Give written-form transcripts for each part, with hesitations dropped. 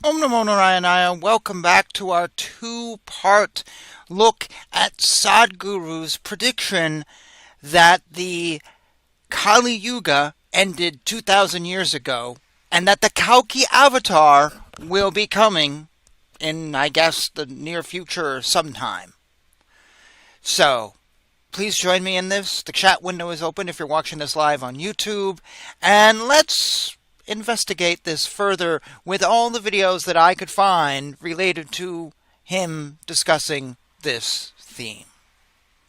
Om Namo Narayana. Welcome back to our two-part look at Sadhguru's prediction that the Kali Yuga ended 2,000 years ago and that the Kalki Avatar will be coming in, I guess, the near future sometime. So, please join me in this. The chat window is open if you're watching this live on YouTube. And let's investigate this further with all the videos that I could find related to him discussing this theme.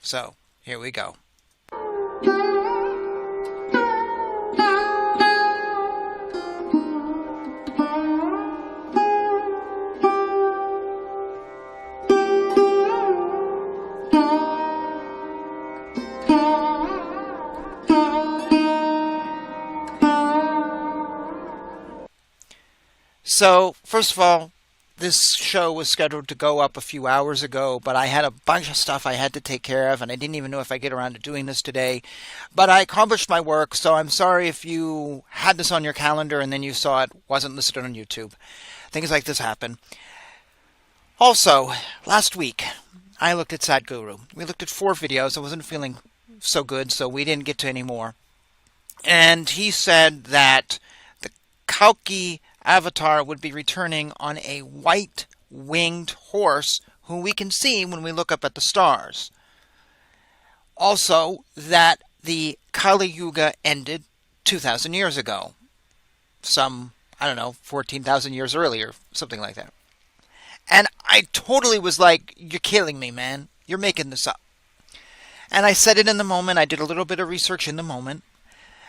So, here we go. So, first of all, this show was scheduled to go up a few hours ago, but I had a bunch of stuff I had to take care of, and I didn't even know if I'd get around to doing this today. But I accomplished my work, so I'm sorry if you had this on your calendar and then you saw it wasn't listed on YouTube. Things like this happen. Also, last week, I looked at Sadhguru. We looked at 4 videos. I wasn't feeling so good, so we didn't get to any more. And he said that the Kalki Avatar would be returning on a white-winged horse who we can see when we look up at the stars. Also, that the Kali Yuga ended 2,000 years ago. Some, 14,000 years earlier, something like that. And I totally was like, you're killing me, man. You're making this up. And I said it in the moment. I did a little bit of research in the moment.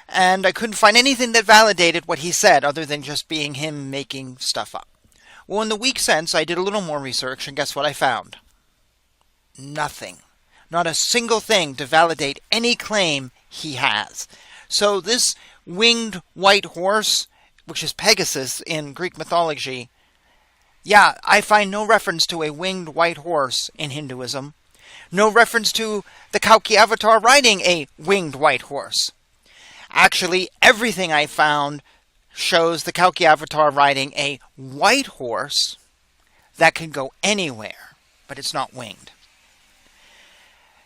And I couldn't find anything that validated what he said other than just being him making stuff up. Well, in the week since, I did a little more research, and guess what I found? Nothing. Not a single thing to validate any claim he has. So this winged white horse, which is Pegasus in Greek mythology, I find no reference to a winged white horse in Hinduism. No reference to the Kalki Avatar riding a winged white horse. Actually, everything I found shows the Kalki Avatar riding a white horse that can go anywhere, but it's not winged.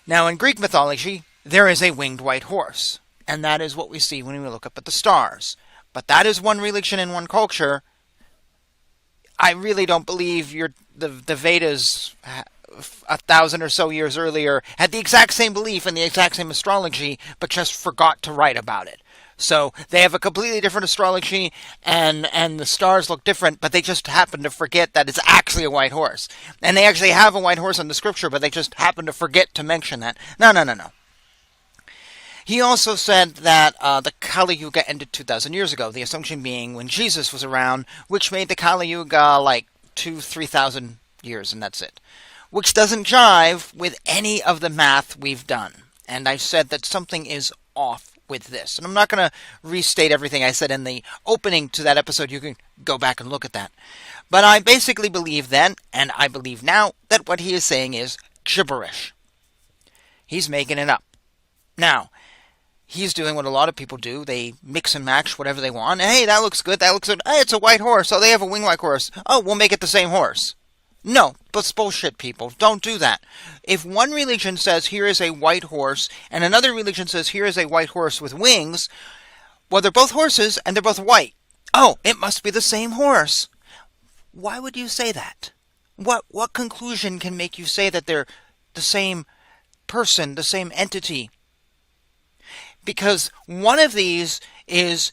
Now, in Greek mythology, there is a winged white horse, and that is what we see when we look up at the stars. But that is one religion and one culture. I really don't believe the Vedas 1,000 or so years earlier had the exact same belief in the exact same astrology, but just forgot to write about it. So they have a completely different astrology, and the stars look different, but they just happen to forget that it's actually a white horse. And they actually have a white horse in the scripture, but they just happen to forget to mention that. No. He also said that the Kali Yuga ended 2,000 years ago, the assumption being when Jesus was around, which made the Kali Yuga like 2,000-3,000 years, and that's it. Which doesn't jive with any of the math we've done. And I said that something is off with this. And I'm not going to restate everything I said in the opening to that episode. You can go back and look at that. But I basically believe then, and I believe now, that what he is saying is gibberish. He's making it up. Now, he's doing what a lot of people do. They mix and match whatever they want. Hey, that looks good. That looks good. Hey, it's a white horse. Oh, they have a winged white horse. Oh, we'll make it the same horse. No, that's bullshit, people. Don't do that. If one religion says here is a white horse, and another religion says here is a white horse with wings, well, they're both horses, and they're both white. Oh, it must be the same horse. Why would you say that? What conclusion can make you say that they're the same person, the same entity? Because one of these is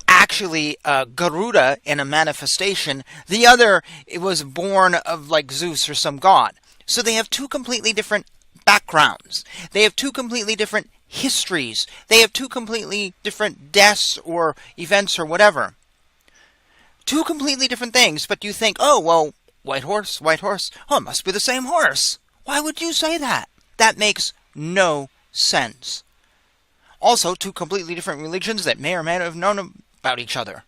actually Garuda in a manifestation. The other, it was born of like Zeus or some god. So they have two completely different backgrounds. They have two completely different histories. They have two completely different deaths or events or whatever. Two completely different things, but you think, oh, well, white horse. Oh, it must be the same horse. Why would you say that? That makes no sense. Also, two completely different religions that may or may not have known about each other.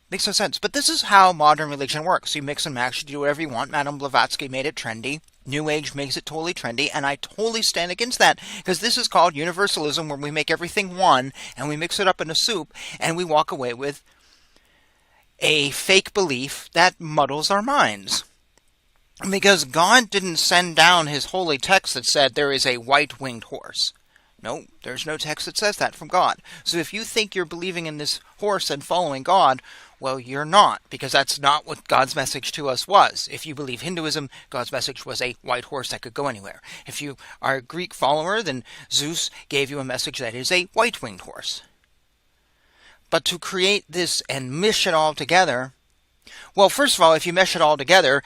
Makes no sense. But this is how modern religion works. You mix and match, you do whatever you want. Madame Blavatsky made it trendy. New Age makes it totally trendy, and I totally stand against that, because this is called universalism, where we make everything one, and we mix it up in a soup, and we walk away with a fake belief that muddles our minds. Because God didn't send down his holy text that said there is a white-winged horse. No, there's no text that says that from God. So if you think you're believing in this horse and following God, well, you're not, because that's not what God's message to us was. If you believe Hinduism, God's message was a white horse that could go anywhere. If you are a Greek follower, then Zeus gave you a message that is a white-winged horse. But to create this and mesh it all together, well, first of all, if you mesh it all together,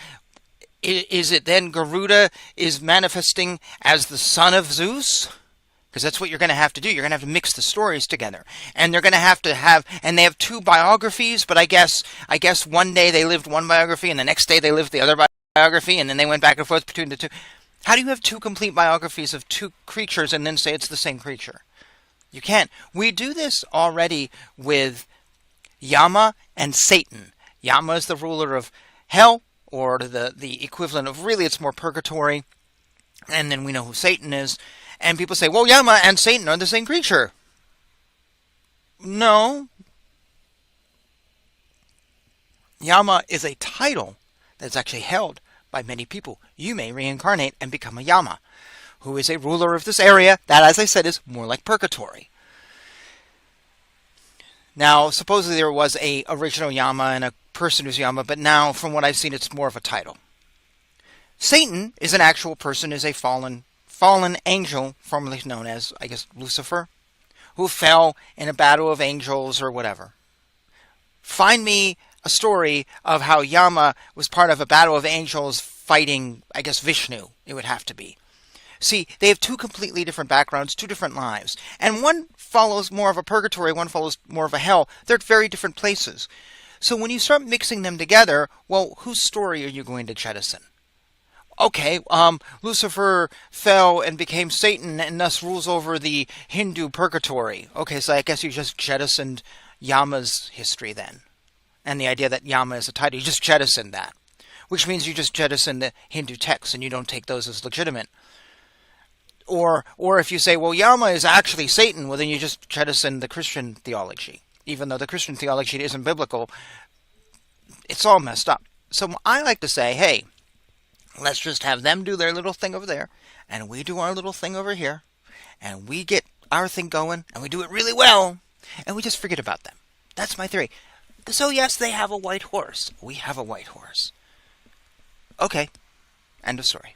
is it then Garuda is manifesting as the son of Zeus? Because that's what you're going to have to do. You're going to have to mix the stories together. And they're going to have, and they have two biographies, but I guess one day they lived one biography and the next day they lived the other biography, and then they went back and forth between the two. How do you have two complete biographies of two creatures and then say it's the same creature? You can't. We do this already with Yama and Satan. Yama is the ruler of hell, or the equivalent of, really it's more purgatory. And then we know who Satan is. And people say, well, Yama and Satan are the same creature. No. Yama is a title that's actually held by many people. You may reincarnate and become a Yama, who is a ruler of this area that, as I said, is more like purgatory. Now, supposedly there was a original Yama and a person who's Yama, but now, from what I've seen, it's more of a title. Satan is an actual person, is a fallen angel, formerly known as, I guess, Lucifer, who fell in a battle of angels or whatever. Find me a story of how Yama was part of a battle of angels fighting, I guess, Vishnu, it would have to be. See, they have two completely different backgrounds, two different lives. And one follows more of a purgatory, one follows more of a hell. They're at very different places. So when you start mixing them together, well, whose story are you going to jettison? Okay, Lucifer fell and became Satan and thus rules over the Hindu purgatory. Okay, so I guess you just jettisoned Yama's history then. And the idea that Yama is a title, you just jettisoned that. Which means you just jettison the Hindu texts and you don't take those as legitimate. Or if you say, well, Yama is actually Satan, well, then you just jettison the Christian theology. Even though the Christian theology isn't biblical, it's all messed up. So I like to say, hey, let's just have them do their little thing over there, and we do our little thing over here, and we get our thing going, and we do it really well, and we just forget about them. That's my theory. So yes, they have a white horse. We have a white horse. Okay, end of story.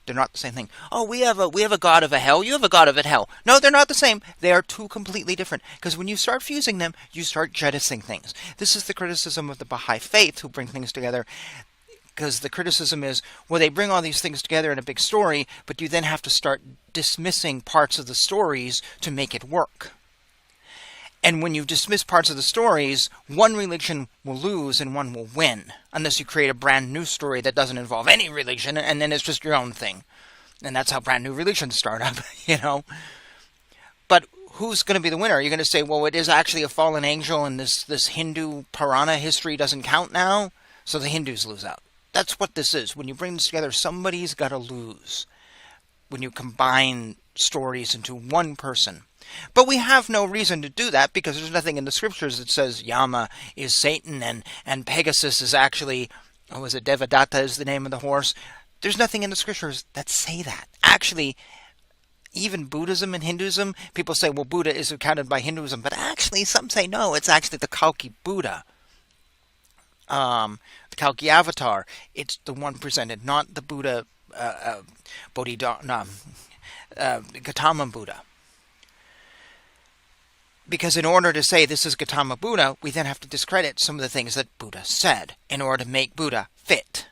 They're not the same thing. Oh, we have a god of a hell. You have a god of a hell. No, they're not the same. They are two completely different. Because when you start fusing them, you start jettisoning things. This is the criticism of the Baha'i faith, who bring things together. Because the criticism is, well, they bring all these things together in a big story, but you then have to start dismissing parts of the stories to make it work. And when you dismiss parts of the stories, one religion will lose and one will win, unless you create a brand new story that doesn't involve any religion, and then it's just your own thing. And that's how brand new religions start up, you know. But who's going to be the winner? Are you going to say, well, it is actually a fallen angel, and this Hindu Purana history doesn't count now, so the Hindus lose out? That's what this is. When you bring this together, somebody's got to lose. When you combine stories into one person. But we have no reason to do that, because there's nothing in the scriptures that says Yama is Satan and Pegasus is actually, was it Devadatta is the name of the horse? There's nothing in the scriptures that say that. Actually, even Buddhism and Hinduism, people say, well, Buddha is accounted by Hinduism, but actually some say no, it's actually the Kalki Buddha. The Kalki Avatar, it's the one presented, not the Buddha, Gautama Buddha. Because in order to say this is Gautama Buddha, we then have to discredit some of the things that Buddha said in order to make Buddha fit.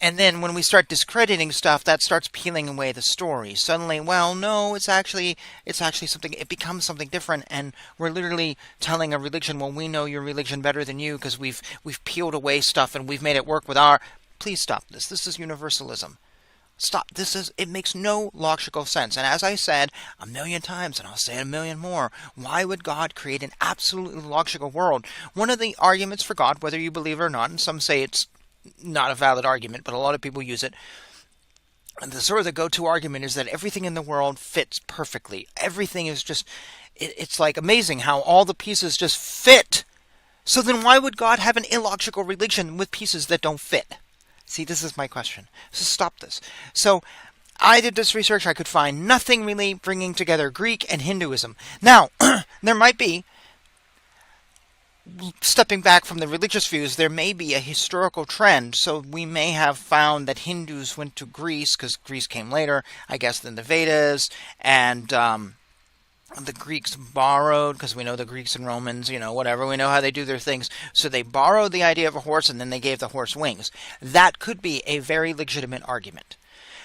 And then when we start discrediting stuff, that starts peeling away the story. Suddenly, well, no, it's actually something, it becomes something different, and we're literally telling a religion, well, we know your religion better than you because we've peeled away stuff and we've made it work with our... Please stop this. This is universalism. Stop. It makes no logical sense. And as I said a million times, and I'll say it a million more, why would God create an absolutely logical world? One of the arguments for God, whether you believe it or not, and some say it's not a valid argument, but a lot of people use it, and the sort of the go-to argument is that everything in the world fits perfectly. Everything is just, it's like amazing how all the pieces just fit So then why would God have an illogical religion with pieces that don't fit? See, this is my question. So stop this. So I did this research. I could find nothing really bringing together Greek and Hinduism. Now, there might be, stepping back from the religious views, there may be a historical trend. So we may have found that Hindus went to Greece, because Greece came later, I guess, than the Vedas, and the Greeks borrowed, because we know the Greeks and Romans, whatever, we know how they do their things. So they borrowed the idea of a horse, and then they gave the horse wings. That could be a very legitimate argument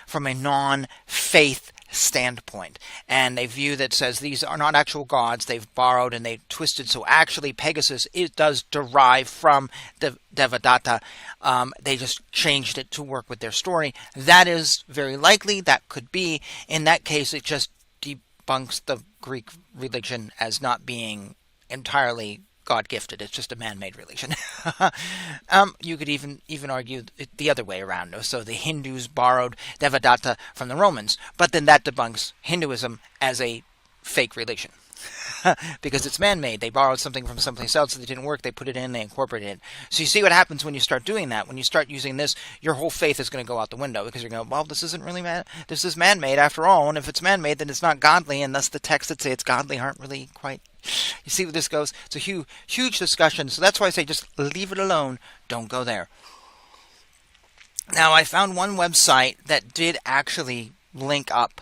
from a non-faith standpoint. And a view that says these are not actual gods, they've borrowed and they've twisted. So actually Pegasus, it does derive from the Devadatta. They just changed it to work with their story. That is very likely. That could be. In that case, it just debunks the Greek religion as not being entirely God-gifted. It's just a man-made religion. You could even argue it the other way around. So the Hindus borrowed Devadatta from the Romans, but then that debunks Hinduism as a fake religion. Because it's man-made. They borrowed something from someplace else that didn't work. They put it in, they incorporated it. So you see what happens when you start doing that. When you start using this, your whole faith is going to go out the window, because you're going, well, this isn't really this is man-made after all, and if it's man-made, then it's not godly, and thus the texts that say it's godly aren't really quite. You see where this goes? It's a huge discussion. So that's why I say just leave it alone. Don't go there. Now, I found one website that did actually link up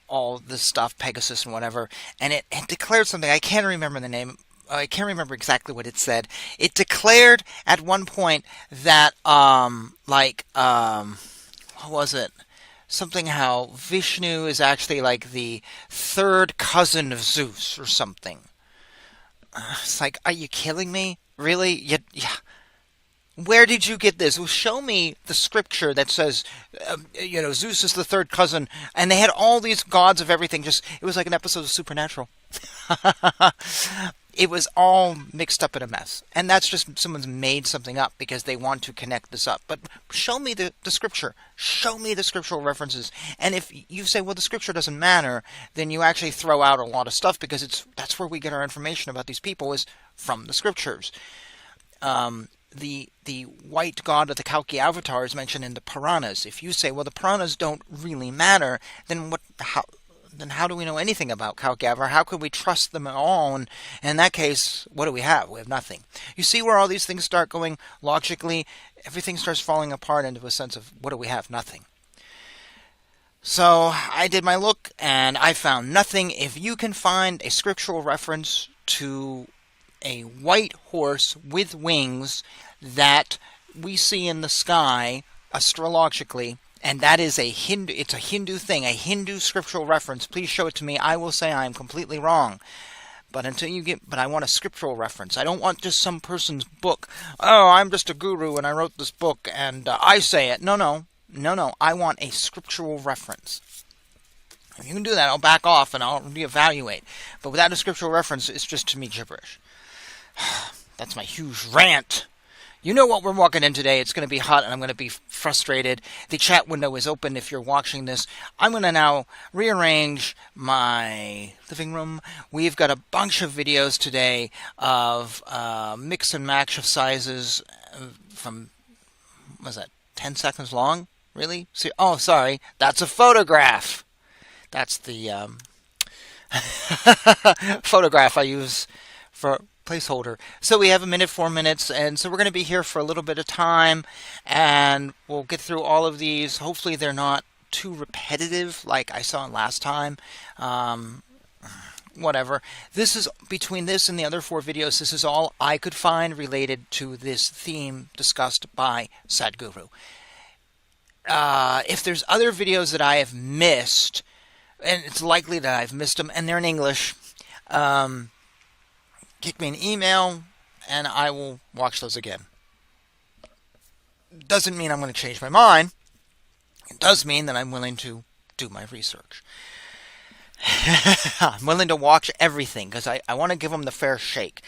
all this stuff, Pegasus and whatever, and it declared something. I can't remember the name. I can't remember exactly what it said. It declared at one point that, what was it? Something how Vishnu is actually like the third cousin of Zeus or something. It's like, are you killing me? Really? Yeah. Where did you get this? Well, show me the scripture that says, Zeus is the third cousin, and they had all these gods of everything. It was like an episode of Supernatural. It was all mixed up in a mess. And that's just someone's made something up because they want to connect this up. But show me the scripture. Show me the scriptural references. And if you say, well, the scripture doesn't matter, then you actually throw out a lot of stuff, because that's where we get our information about these people, is from the scriptures. The white god of the Kalki Avatar is mentioned in the Puranas. If you say, well, the Puranas don't really matter, then how do we know anything about Kalki Avatar? How could we trust them at all? And in that case, what do we have? We have nothing. You see where all these things start going logically? Everything starts falling apart into a sense of, what do we have? Nothing. So I did my look, and I found nothing. If you can find a scriptural reference to a white horse with wings that we see in the sky astrologically, and that is it's a Hindu thing, a Hindu scriptural reference, please show it to me. I will say I am completely wrong. But I want a scriptural reference. I don't want just some person's book. Oh, I'm just a guru and I wrote this book and I say it. No. I want a scriptural reference. If you can do that, I'll back off and I'll reevaluate. But without a scriptural reference, it's just, to me, gibberish. That's my huge rant. You know what we're walking in today. It's going to be hot and I'm going to be frustrated. The chat window is open if you're watching this. I'm going to now rearrange my living room. We've got a bunch of videos today of mix and match of sizes from, what was that, 10 seconds long? Really? Oh, sorry. That's a photograph. That's the photograph I use for placeholder. So we have 1 minute, 4 minutes, and so we're going to be here for a little bit of time, and we'll get through all of these. Hopefully they're not too repetitive like I saw last time. Whatever. This is, between this and the other 4 videos, this is all I could find related to this theme discussed by Sadhguru. If there's other videos that I have missed, and it's likely that I've missed them, and they're in English, kick me an email, and I will watch those again. Doesn't mean I'm going to change my mind. It does mean that I'm willing to do my research. I'm willing to watch everything, because I want to give them the fair shake.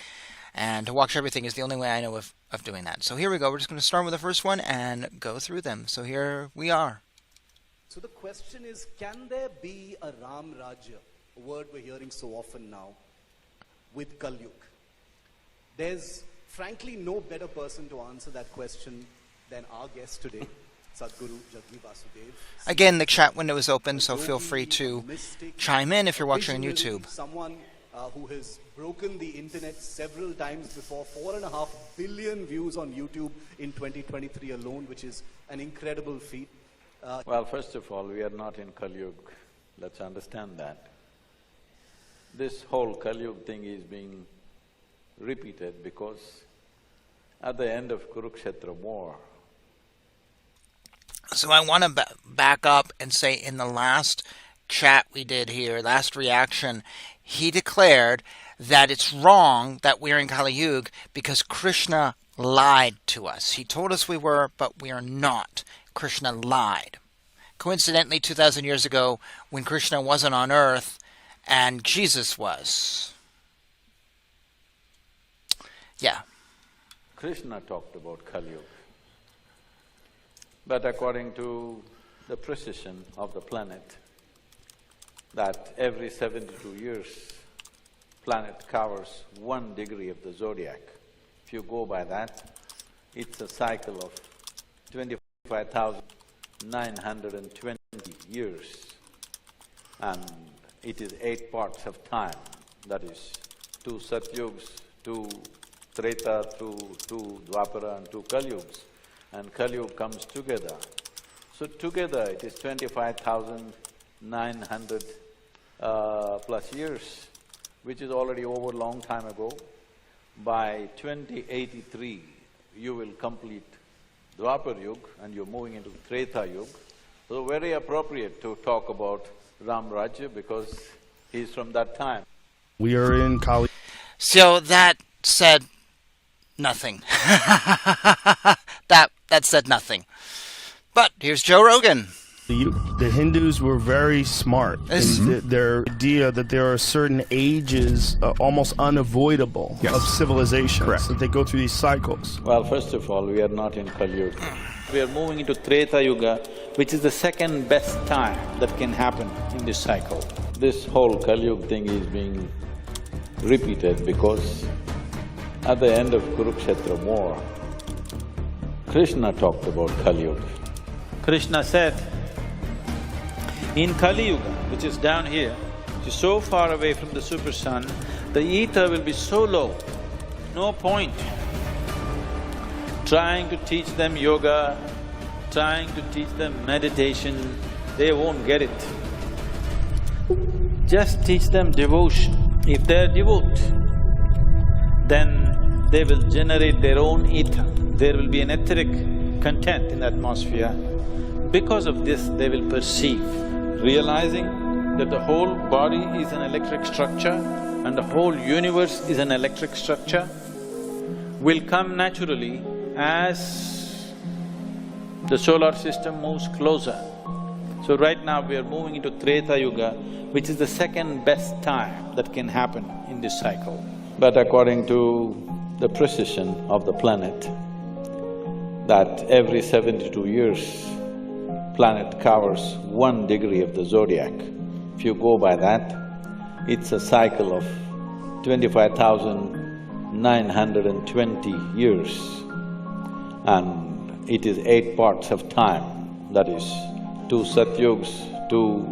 And to watch everything is the only way I know of doing that. So here we go. We're just going to start with the first one and go through them. So here we are. So the question is, can there be a Ram Rajya, a word we're hearing so often now, with Kali Yuga? There's Frankly, no better person to answer that question than our guest today, Sadhguru Jaggi Vasudev. Again, the chat window is open, so feel free to chime in if you're watching on YouTube. Someone who has broken the internet several times before, 4.5 billion views on YouTube in 2023 alone, which is an incredible feat. Well, first of all, we are not in Kali Yuga. Let's understand that. This whole Kali Yuga thing is being repeated because at the end of Kurukshetra war… So I want to back up and say in the last chat we did here, last reaction, he declared that it's wrong that we're in Kali Yuga because Krishna lied to us. He told us we were, but we are not. Krishna lied. Coincidentally, 2,000 years ago, when Krishna wasn't on earth and Jesus was. Yeah. Krishna talked about Kali Yuga. But according to the precision of the planet, that every 72 years, planet covers 1 degree of the zodiac. If you go by that, it's a cycle of 25,920 years, and it is 8 parts of time, that is 2 Satyugs, 2 Treta, 2 Dwapara and 2 Kali Yugas, and Kali Yuga comes together. So together it is 25,900 plus years, which is already over a long time ago. By 2083, you will complete Dwapar Yuga and you're moving into Treta Yuga. So very appropriate to talk about Ram Rajya because he's from that time. We are in Kali. So that said nothing. That said nothing. But here's Joe Rogan. The Hindus were very smart in their idea that there are certain ages almost unavoidable of civilization. That they go through these cycles. Well, first of all, we are not in Kali Yuga. We are moving into Treta Yuga, which is the second best time that can happen in this cycle. This whole Kali Yuga thing is being repeated because at the end of Kurukshetra war, Krishna talked about Kali Yuga. Krishna said, in Kali Yuga, which is down here, which is so far away from the super sun, the ether will be so low, no point trying to teach them yoga, trying to teach them meditation, they won't get it. Just teach them devotion. If they're devout, then they will generate their own ether. There will be an etheric content in the atmosphere. Because of this, they will perceive, realizing that the whole body is an electric structure and the whole universe is an electric structure, will come naturally as the solar system moves closer. So right now we are moving into Treta Yuga, which is the second best time that can happen in this cycle. But according to the precision of the planet, that every 72 years, planet covers 1 degree of the zodiac. If you go by that, it's a cycle of 25,920 years, and it is 8 parts of time, that is 2 Satyugs, 2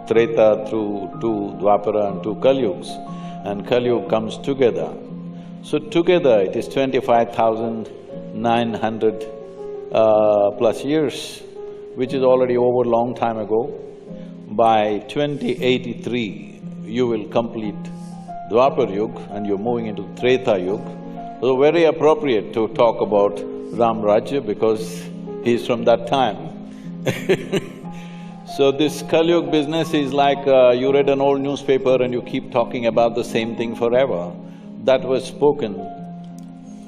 Treta, 2 Dwapara and 2 Kali Yugas, and Kali Yuga comes together. So together it is 25,900 plus years, which is already over a long time ago. By 2083, you will complete Dwapar Yuga and you're moving into Treta Yuga. So very appropriate to talk about Ram Rajya because he's from that time. So this Kali Yuga business is like you read an old newspaper and you keep talking about the same thing forever. That was spoken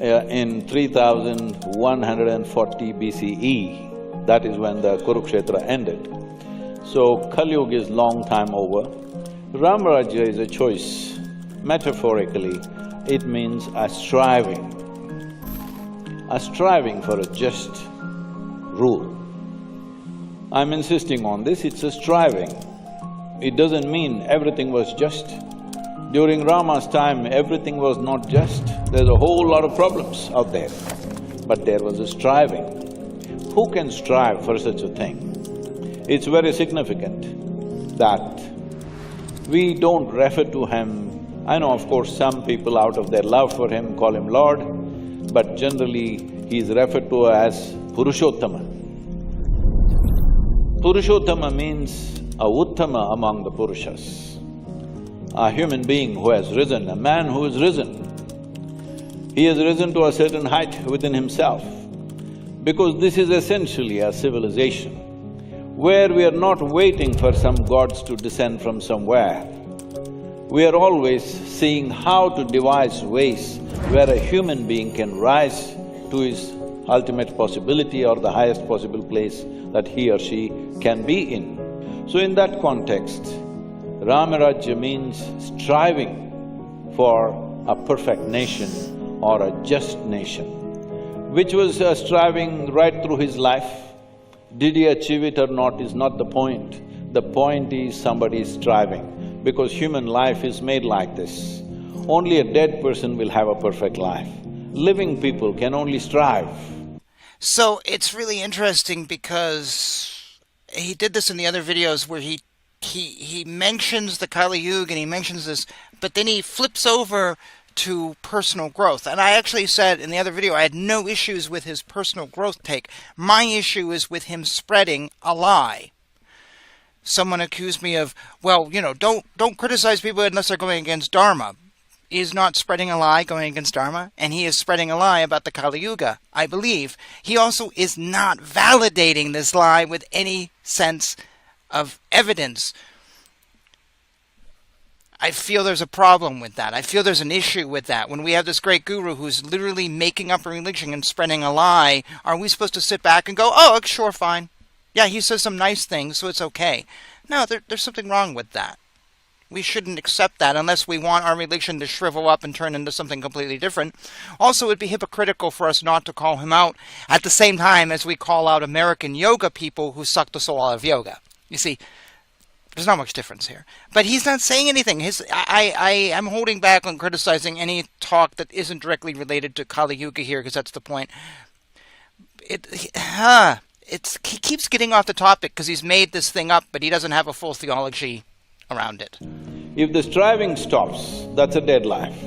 in 3140 BCE. That is when the Kurukshetra ended. So Kali Yuga is long time over. Ram Rajya is a choice. Metaphorically, it means a striving for a just rule. I'm insisting on this, it's a striving. It doesn't mean everything was just. During Rama's time, everything was not just. There's a whole lot of problems out there, but there was a striving. Who can strive for such a thing? It's very significant that we don't refer to him. I know, of course, some people out of their love for him call him Lord, but generally he is referred to as Purushottama. Purushottama means a Uttama among the Purushas, a human being who has risen, a man who has risen. He has risen to a certain height within himself, because this is essentially a civilization where we are not waiting for some gods to descend from somewhere. We are always seeing how to devise ways where a human being can rise to his ultimate possibility or the highest possible place that he or she can be in. So in that context, Ramarajya means striving for a perfect nation or a just nation, which was striving right through his life. Did he achieve it or not is not the point. The point is somebody is striving, because human life is made like this. Only a dead person will have a perfect life. Living people can only strive. So it's really interesting because he did this in the other videos where he mentions the Kali Yuga and he mentions this, but then he flips over to personal growth. And I actually said in the other video I had no issues with his personal growth take. My issue is with him spreading a lie. Someone accused me of, well, you know, don't criticize people unless they're going against Dharma. He is not spreading a lie going against Dharma, and he is spreading a lie about the Kali Yuga, I believe. He also is not validating this lie with any sense of evidence. I feel there's a problem with that. I feel there's an issue with that. When we have this great guru who's literally making up a religion and spreading a lie, are we supposed to sit back and go, oh, sure, fine. Yeah, he says some nice things, so it's okay. No, there's something wrong with that. We shouldn't accept that unless we want our religion to shrivel up and turn into something completely different. Also, it would be hypocritical for us not to call him out at the same time as we call out American yoga people who suck the soul out of yoga. You see, there's not much difference here. But he's not saying anything. I am holding back on criticizing any talk that isn't directly related to Kali Yuga here, because that's the point. He keeps getting off the topic because he's made this thing up, but he doesn't have a full theology around it. If the striving stops, that's a dead life.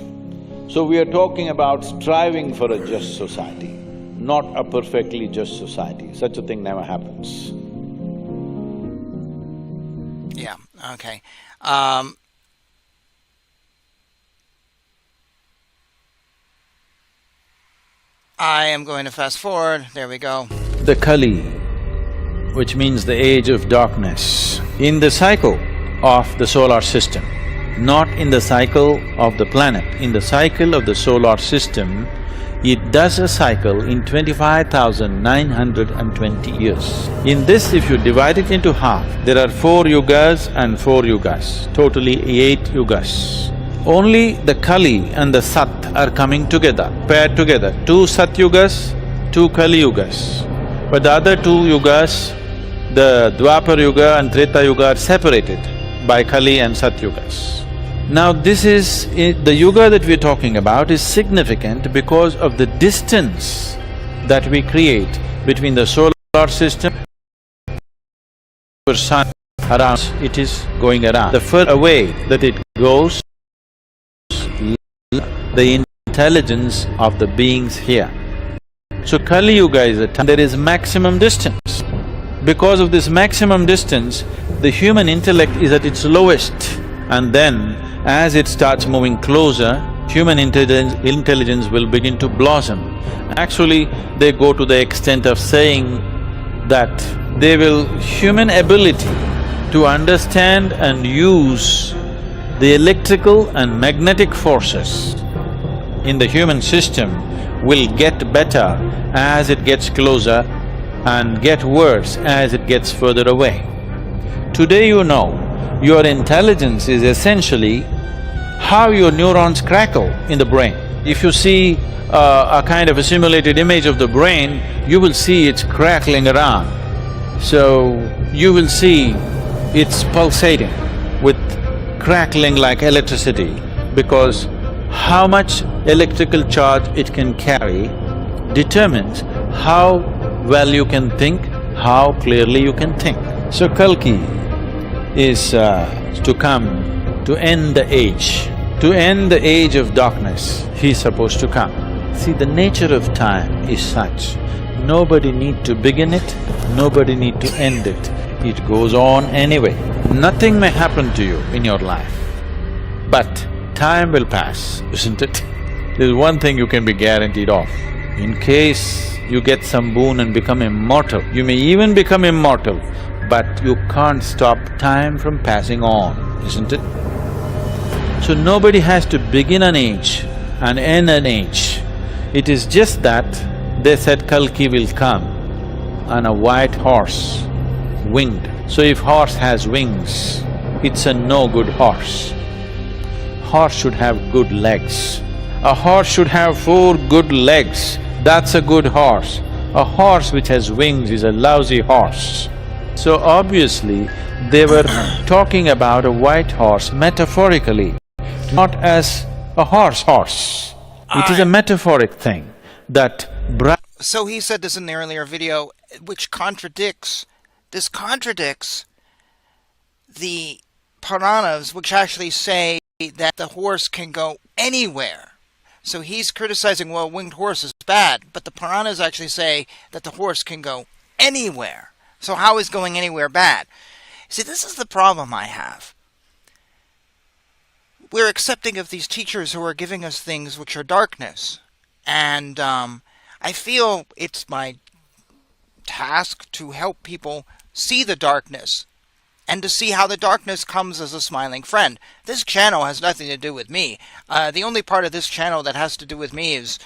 So we are talking about striving for a just society, not a perfectly just society. Such a thing never happens. Yeah, okay. I am going to fast forward. There we go. The Kali, which means the age of darkness, in the cycle of the solar system, not in the cycle of the planet. In the cycle of the solar system, it does a cycle in 25,920 years. In this, if you divide it into half, there are 4 yugas and 4 yugas, totally 8 yugas. Only the Kali and the Sat are coming together, paired together, 2 Sat yugas, 2 Kali yugas. But the other 2 yugas, the Dwapar Yuga and Treta Yuga, are separated by Kali and Sat yugas. Now this is… the yuga that we're talking about is significant because of the distance that we create between the solar system and the sun around it is going around. The further away that it goes, the intelligence of the beings here. So Kali Yuga is a time there is maximum distance. Because of this maximum distance, the human intellect is at its lowest, and then as it starts moving closer, human intelligence will begin to blossom. Actually, they go to the extent of saying that human ability to understand and use the electrical and magnetic forces in the human system will get better as it gets closer and get worse as it gets further away. Today you know, your intelligence is essentially how your neurons crackle in the brain. If you see a kind of a simulated image of the brain, you will see it's crackling around. So, you will see it's pulsating with crackling like electricity, because How much electrical charge it can carry determines how well you can think, how clearly you can think. So Kalki is to come to end the age. To end the age of darkness, he is supposed to come. See, the nature of time is such, nobody need to begin it, nobody need to end it. It goes on anyway. Nothing may happen to you in your life, but time will pass, isn't it? There's one thing you can be guaranteed of. In case you get some boon and become immortal, you may even become immortal, but you can't stop time from passing on, isn't it? So nobody has to begin an age and end an age. It is just that they said Kalki will come on a white horse, winged. So if horse has wings, it's a no-good horse. Horse should have good legs. A horse should have 4 good legs, that's a good horse. A horse which has wings is a lousy horse. So obviously, they were talking about a white horse metaphorically, not as a horse. It is a metaphoric thing that So he said this in the earlier video, which contradicts the Puranas, which actually say that the horse can go anywhere. So he's criticizing, well, winged horse is bad, but the Puranas actually say that the horse can go anywhere. So how is going anywhere bad? See, this is the problem I have. We're accepting of these teachers who are giving us things which are darkness. And I feel it's my task to help people see the darkness and to see how the darkness comes as a smiling friend. This channel has nothing to do with me. The only part of this channel that has to do with me is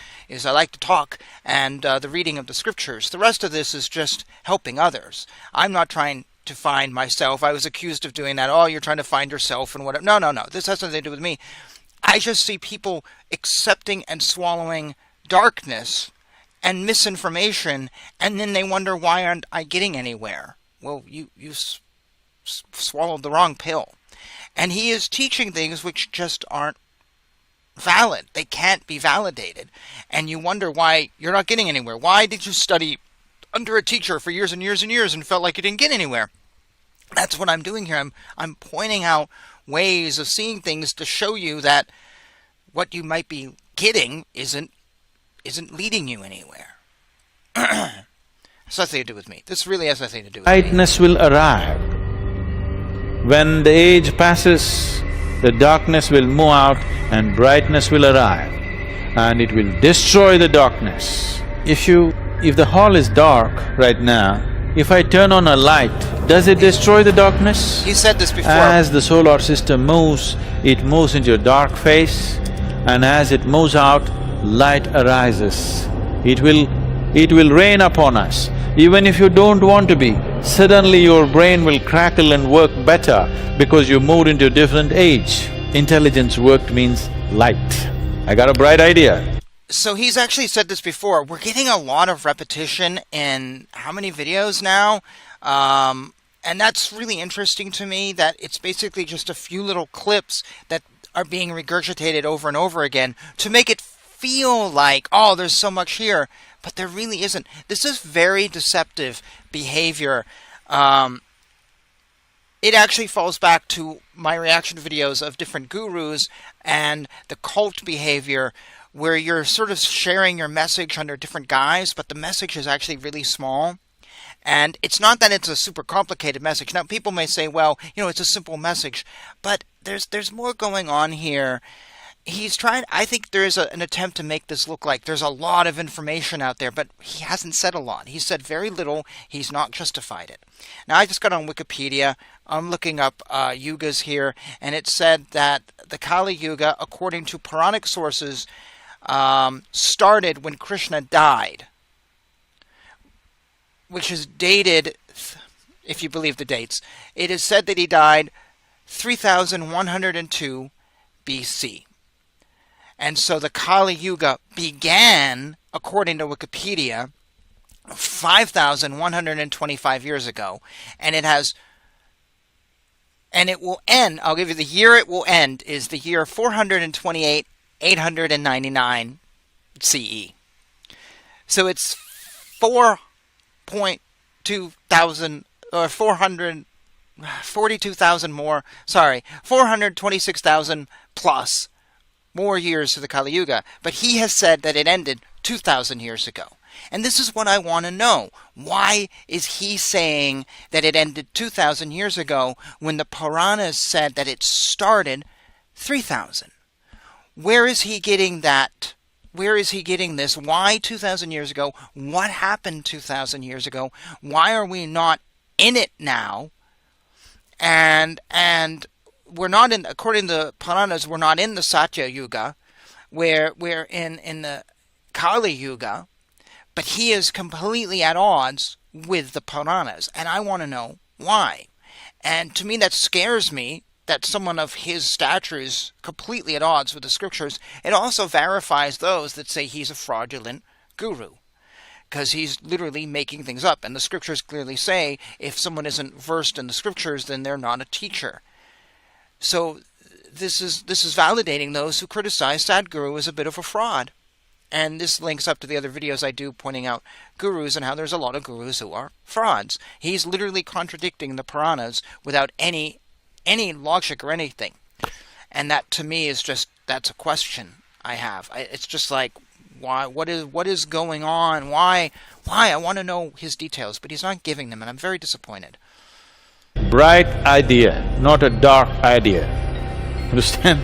I like to talk and the reading of the scriptures. The rest of this is just helping others. I'm not trying to find myself. I was accused of doing that. Oh, you're trying to find yourself and whatever. No. This has nothing to do with me. I just see people accepting and swallowing darkness and misinformation, and then they wonder, why aren't I getting anywhere? Well, you swallowed the wrong pill. And he is teaching things which just aren't valid. They can't be validated. And you wonder why you're not getting anywhere. Why did you study under a teacher for years and years and years and felt like you didn't get anywhere? That's what I'm doing here. I'm pointing out ways of seeing things to show you that what you might be getting isn't leading you anywhere. It's nothing to do with me. This really has nothing to do with me. brightness will arrive. When the age passes, the darkness will move out and brightness will arrive, and it will destroy the darkness. If the hall is dark right now, if I turn on a light, does it destroy the darkness? He said this before. As the solar system moves, it moves into a dark phase, and as it moves out, light arises. It will rain upon us. Even if you don't want to be, suddenly your brain will crackle and work better because you moved into a different age. Intelligence worked means light. I got a bright idea. So he's actually said this before. We're getting a lot of repetition in how many videos now? And that's really interesting to me, that it's basically just a few little clips that are being regurgitated over and over again to make it feel like, oh, there's so much here, but there really isn't. This is very deceptive behavior. It actually falls back to my reaction videos of different gurus and the cult behavior, where you're sort of sharing your message under different guise, but the message is actually really small. And it's not that it's a super complicated message. Now, people may say, well, it's a simple message, but there's more going on here. He's trying, I think there is an attempt to make this look like there's a lot of information out there, but he hasn't said a lot. He said very little. He's not justified it. Now, I just got on Wikipedia. I'm looking up yugas here, and it said that the Kali Yuga, according to Puranic sources, started when Krishna died, which is dated, if you believe the dates. It is said that he died 3102 BC. And so the Kali Yuga began, according to Wikipedia, 5,125 years ago, and it will end, I'll give you the year it will end, is the year 428 AD. 899 CE. So it's 4.2 thousand, or 442,000 more, 426,000 plus more years to the Kali Yuga. But he has said that it ended 2,000 years ago. And this is what I want to know. Why is he saying that it ended 2,000 years ago when the Puranas said that it started 3,000? Where is he getting that? Where is he getting this? Why 2,000 years ago? What happened 2,000 years ago? Why are we not in it now? And we're not in, according to the Puranas, we're not in the Satya Yuga. We're in the Kali Yuga. But he is completely at odds with the Puranas, and I want to know why. And to me, that scares me, that someone of his stature is completely at odds with the scriptures. It also verifies those that say he's a fraudulent guru, because he's literally making things up. And the scriptures clearly say if someone isn't versed in the scriptures, then they're not a teacher. So this is validating those who criticize Sadhguru as a bit of a fraud. And this links up to the other videos I do pointing out gurus and how there's a lot of gurus who are frauds. He's literally contradicting the Puranas without any logic or anything. And that to me is just, that's a question I have. It's just like, why? What is going on? Why? I want to know his details, but he's not giving them, and I'm very disappointed. Bright idea, not a dark idea. Understand?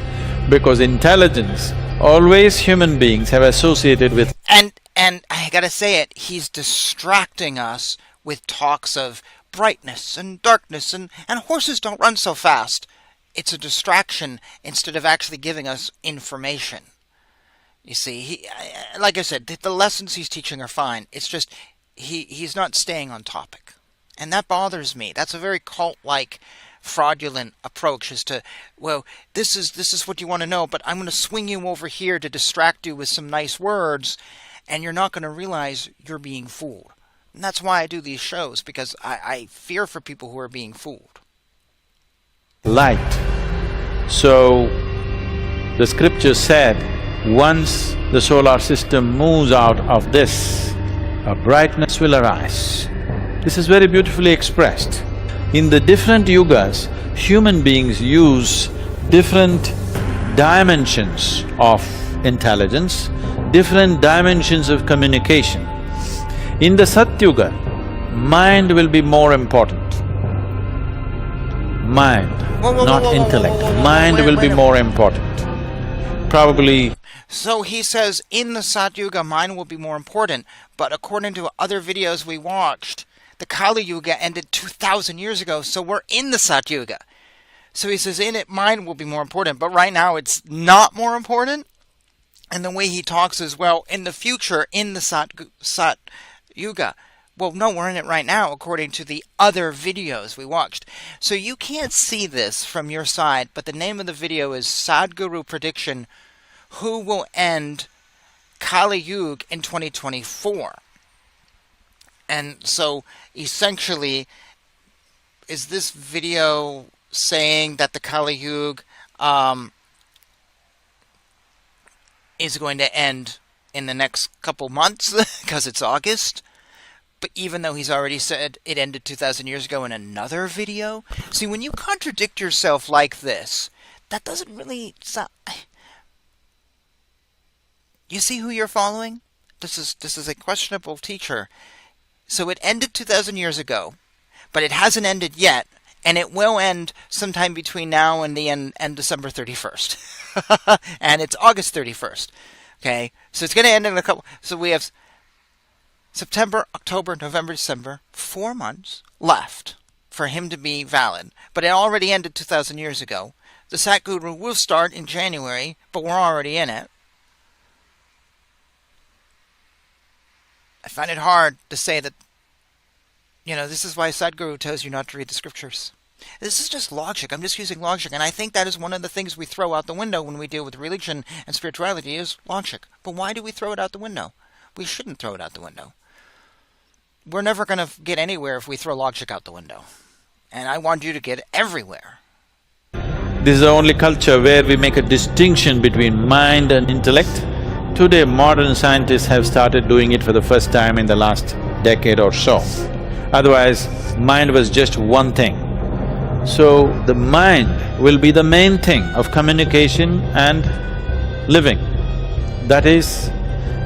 Because intelligence, always human beings have associated with… And I gotta say it, he's distracting us with talks of brightness and darkness and horses don't run so fast. It's a distraction instead of actually giving us information. You see, like I said, the lessons he's teaching are fine. It's just he's not staying on topic. And that bothers me. That's a very cult-like, fraudulent approach as to, well, this is what you want to know, but I'm going to swing you over here to distract you with some nice words, and you're not going to realize you're being fooled. And that's why I do these shows, because I fear for people who are being fooled. Light. So, the scripture said, once the solar system moves out of this, a brightness will arise. This is very beautifully expressed. In the different yugas, human beings use different dimensions of intelligence, different dimensions of communication. In the Satyuga, mind will be more important. Mind, not intellect. Mind will be more important. Probably… So he says in the Satyuga, mind will be more important, but according to other videos we watched, the Kali Yuga ended 2,000 years ago, so we're in the Satyuga. So he says in it, mind will be more important, but right now it's not more important? And the way he talks is, well, in the future, in the Satyuga. Well, no, we're in it right now, according to the other videos we watched. So you can't see this from your side, but the name of the video is Sadhguru Prediction, Who Will End Kali Yuga in 2024. And so, essentially, is this video saying that the Kali Yuga is going to end in the next couple months, because it's August? But even though he's already said it ended 2,000 years ago in another video? See, when you contradict yourself like this, that doesn't really sound… You see who you're following? This is a questionable teacher. So it ended 2,000 years ago, but it hasn't ended yet, and it will end sometime between now and the end December 31st. And it's August 31st. Okay? So it's going to end in a couple… So we have September, October, November, December, 4 months left for him to be valid. But it already ended 2,000 years ago. The Sadhguru will start in January, but we're already in it. I find it hard to say that, this is why Sadhguru tells you not to read the scriptures. This is just logic. I'm just using logic, and I think that is one of the things we throw out the window when we deal with religion and spirituality is logic. But why do we throw it out the window? We shouldn't throw it out the window. We're never going to get anywhere if we throw logic out the window. And I want you to get everywhere. This is the only culture where we make a distinction between mind and intellect. Today, modern scientists have started doing it for the first time in the last decade or so. Otherwise, mind was just one thing. So, the mind will be the main thing of communication and living. That is,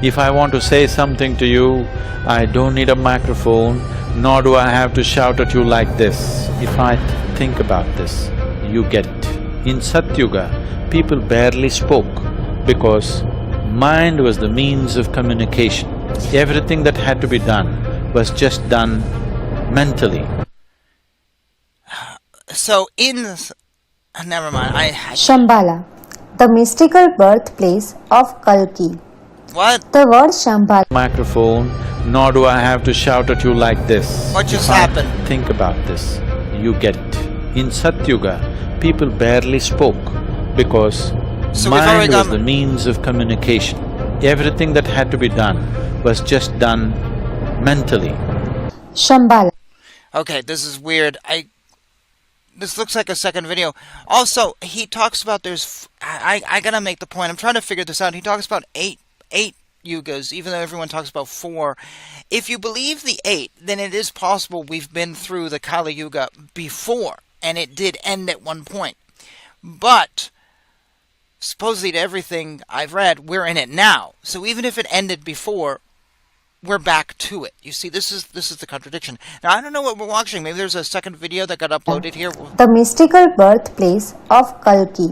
if I want to say something to you, I don't need a microphone, nor do I have to shout at you like this. If I think about this, you get it. In Satyuga, people barely spoke because mind was the means of communication. Everything that had to be done was just done mentally. So never mind, Shambhala, the mystical birthplace of Kalki. What? The word Shambhala. Microphone, nor do I have to shout at you like this. What just If I happened? think about this, you get it. In Satyuga, people barely spoke because So we've already mind was done- the means of communication. Everything that had to be done was just done mentally. Shambhala. Okay, this is weird. This looks like a second video. Also, he talks about I gotta make the point. I'm trying to figure this out. He talks about eight yugas, even though everyone talks about 4. If you believe the 8, then it is possible we've been through the Kali Yuga before, and it did end at one point. But supposedly to everything I've read, we're in it now. So even if it ended before, we're back to it. You see, this is the contradiction. Now, I don't know what we're watching. Maybe there's a second video that got uploaded here. The mystical birthplace of Kalki.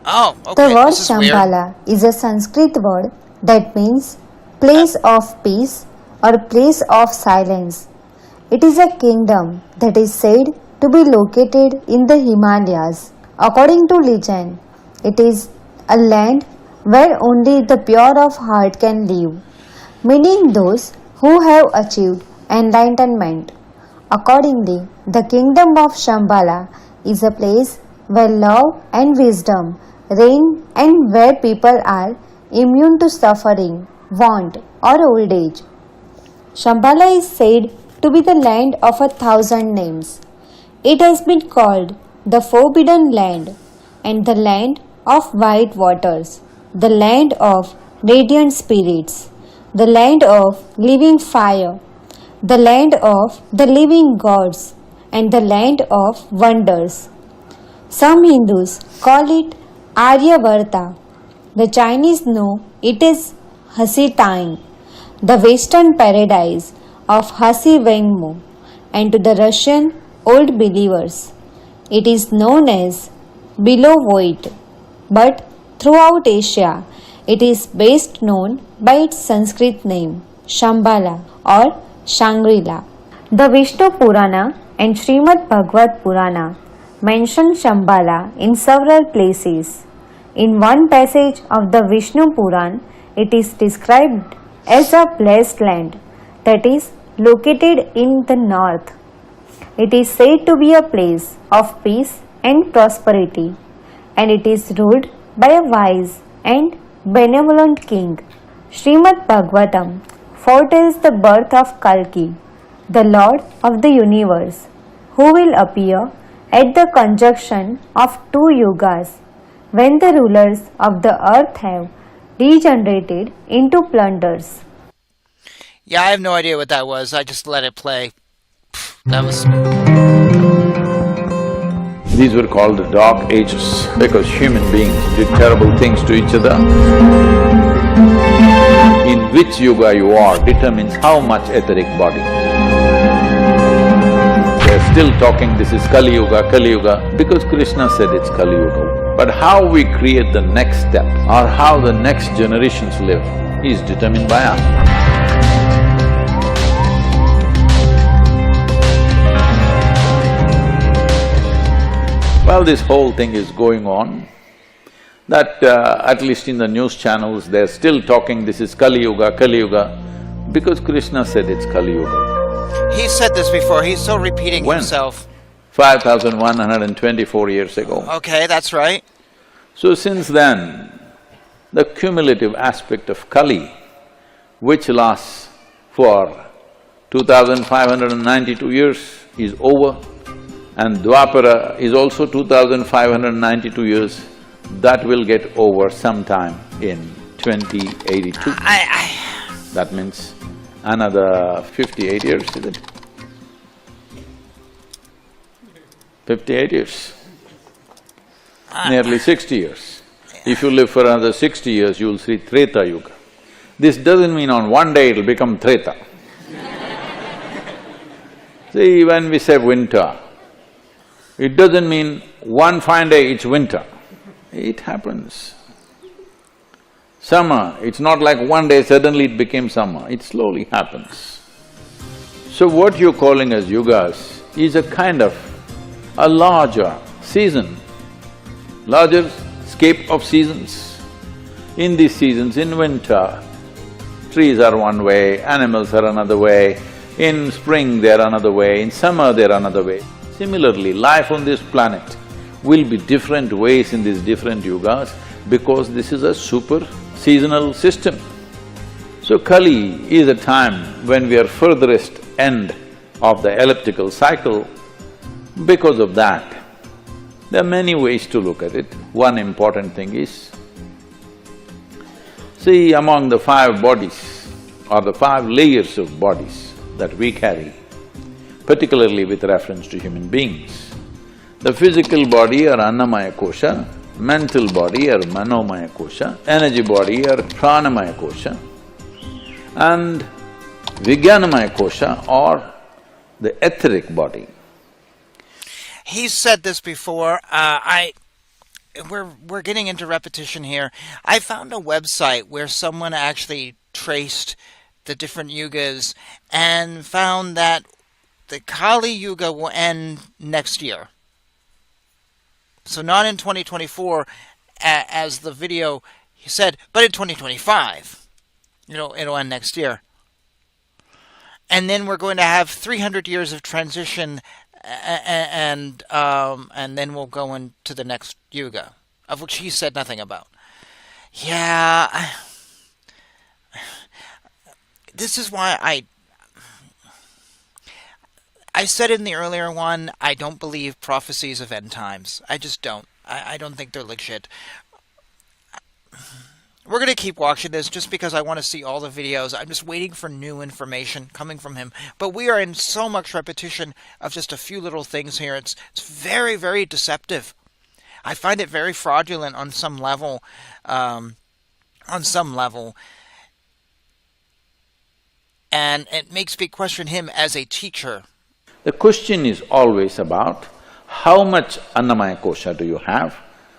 Oh, okay. The word This is weird. Shambhala is a Sanskrit word that means place of peace or place of silence. It is a kingdom that is said to be located in the Himalayas. According to legend, it is a land where only the pure of heart can live, meaning those who have achieved enlightenment. Accordingly, the kingdom of Shambhala is a place where love and wisdom reign and where people are immune to suffering, want or old age. Shambhala is said to be the land of 1,000 names. It has been called the Forbidden Land and the land of white waters, the land of radiant spirits, the land of living fire, the land of the living gods, and the land of wonders. Some Hindus call it Aryavarta. The Chinese know it is Hasitang, the western paradise of Hasi Wengmu, and to the Russian Old Believers, it is known as Belovoid. But throughout Asia, it is best known by its Sanskrit name, Shambhala or Shangri-La. The Vishnu Purana and Srimad Bhagavad Purana mention Shambhala in several places. In one passage of the Vishnu Puran, it is described as a blessed land that is located in the north. It is said to be a place of peace and prosperity, and it is ruled by a wise and benevolent king. Srimad Bhagavatam foretells the birth of Kalki, the Lord of the universe, who will appear at the conjunction of 2 yugas, when the rulers of the earth have degenerated into plunders. Yeah, I have no idea what that was. I just let it play. That was... These were called the dark ages because human beings did terrible things to each other. In which yuga you are determines how much etheric body. They're still talking this is Kali Yuga because Krishna said it's Kali Yuga. But how we create the next step or how the next generations live is determined by us. Well, this whole thing is going on, that at least in the news channels, they're still talking this is Kali Yuga, because Krishna said it's Kali Yuga. He said this before, he's still repeating When? himself. 5,124 years ago. Okay, that's right. So since then, the cumulative aspect of Kali, which lasts for 2,592 years, is over, And Dwapara is also 2592 years. That will get over sometime in 2082. That means another 58 years, is it? 58 years. Nearly 60 years. If you live for another 60 years, you will see Treta Yuga. This doesn't mean on one day it'll become Treta. See, when we say winter, it doesn't mean one fine day it's winter. It happens. Summer, it's not like one day suddenly it became summer, it slowly happens. So what you're calling as yugas is a kind of a larger season, larger scape of seasons. In these seasons, in winter, trees are one way, animals are another way, in spring they're another way, in summer they're another way. Similarly, life on this planet will be different ways in these different yugas because this is a super seasonal system. So Kali is a time when we are furthest end of the elliptical cycle. Because of that, there are many ways to look at it. One important thing is, see, among the 5 bodies or the 5 layers of bodies that we carry, particularly with reference to human beings, the physical body or Annamaya Kosha, mental body or Manomaya Kosha, energy body or Pranamaya Kosha, and Vijnanamaya Kosha or the etheric body. He's said this before. We're getting into repetition here. I found a website where someone actually traced the different yugas and found that the Kali Yuga will end next year. So not in 2024, as the video said, but in 2025. It'll end next year. And then we're going to have 300 years of transition, and then we'll go into the next yuga, of which he said nothing about. Yeah, this is why I said in the earlier one, I don't believe prophecies of end times. I just don't. I don't think they're legit. We're going to keep watching this just because I want to see all the videos. I'm just waiting for new information coming from him. But we are in so much repetition of just a few little things here. It's very, very deceptive. I find it very fraudulent on some level. And it makes me question him as a teacher. The question is always about how much Annamaya Kosha do you have?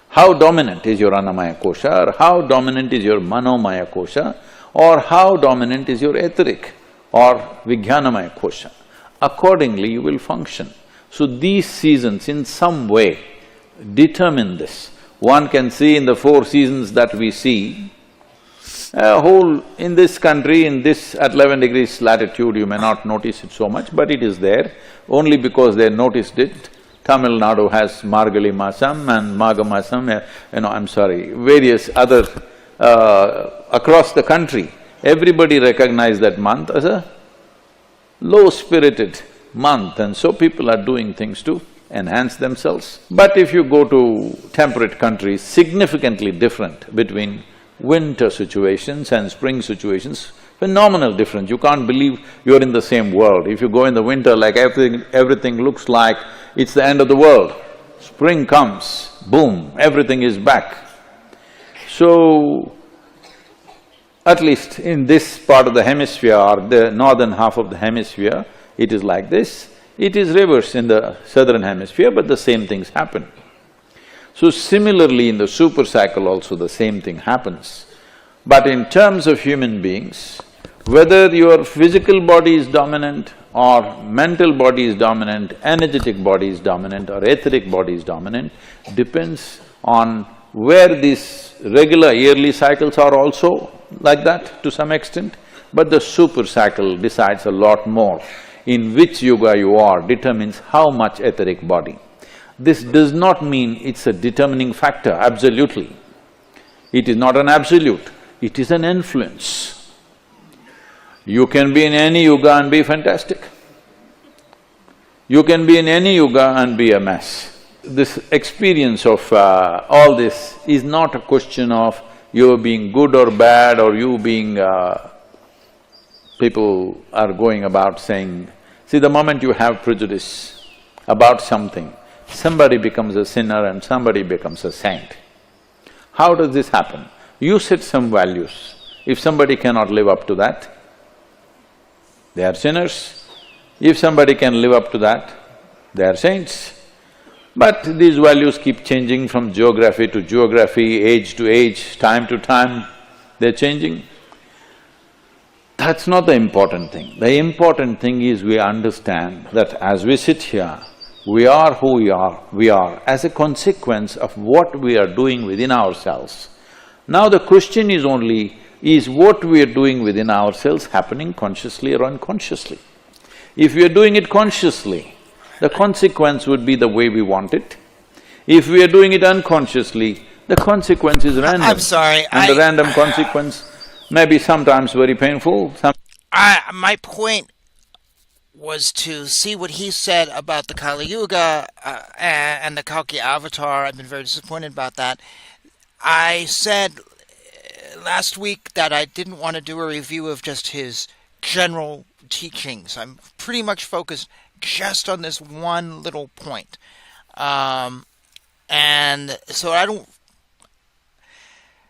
How dominant is your Annamaya Kosha, or how dominant is your Manomaya Kosha, or how dominant is your etheric or Vijnanamaya Kosha. Accordingly, you will function. So these seasons in some way determine this. One can see in the 4 seasons that we see, in this country, at 11 degrees latitude, you may not notice it so much, but it is there, only because they noticed it. Tamil Nadu has Margali Masam and Magha Masam, various other… across the country, everybody recognized that month as a low-spirited month, and so people are doing things to enhance themselves. But if you go to temperate countries, significantly different between winter situations and spring situations, phenomenal difference. You can't believe you're in the same world. If you go in the winter, like everything looks like it's the end of the world. Spring comes, boom, everything is back. So, at least in this part of the hemisphere or the northern half of the hemisphere, it is like this. It is reverse in the southern hemisphere, but the same things happen. So similarly in the super cycle also the same thing happens. But in terms of human beings, whether your physical body is dominant or mental body is dominant, energetic body is dominant or etheric body is dominant, depends on where these regular yearly cycles are also like that to some extent, but the super cycle decides a lot more. In which yuga you are determines how much etheric body. This does not mean it's a determining factor, absolutely. It is not an absolute, it is an influence. You can be in any yuga and be fantastic. You can be in any yuga and be a mess. This experience of all this is not a question of you being good or bad or you being… people are going about saying… See, the moment you have prejudice about something, somebody becomes a sinner and somebody becomes a saint. How does this happen? You set some values. If somebody cannot live up to that, they are sinners. If somebody can live up to that, they are saints. But these values keep changing from geography to geography, age to age, time to time, they're changing. That's not the important thing. The important thing is we understand that as we sit here, we are who we are as a consequence of what we are doing within ourselves. Now the question is only, is what we are doing within ourselves happening consciously or unconsciously? If we are doing it consciously, the consequence would be the way we want it. If we are doing it unconsciously, the consequence is random. I'm sorry, And the random consequence may be sometimes very painful, my point was to see what he said about the Kali Yuga and the Kalki Avatar. I've been very disappointed about that. I said last week that I didn't want to do a review of just his general teachings. I'm pretty much focused just on this one little point. And so I don't…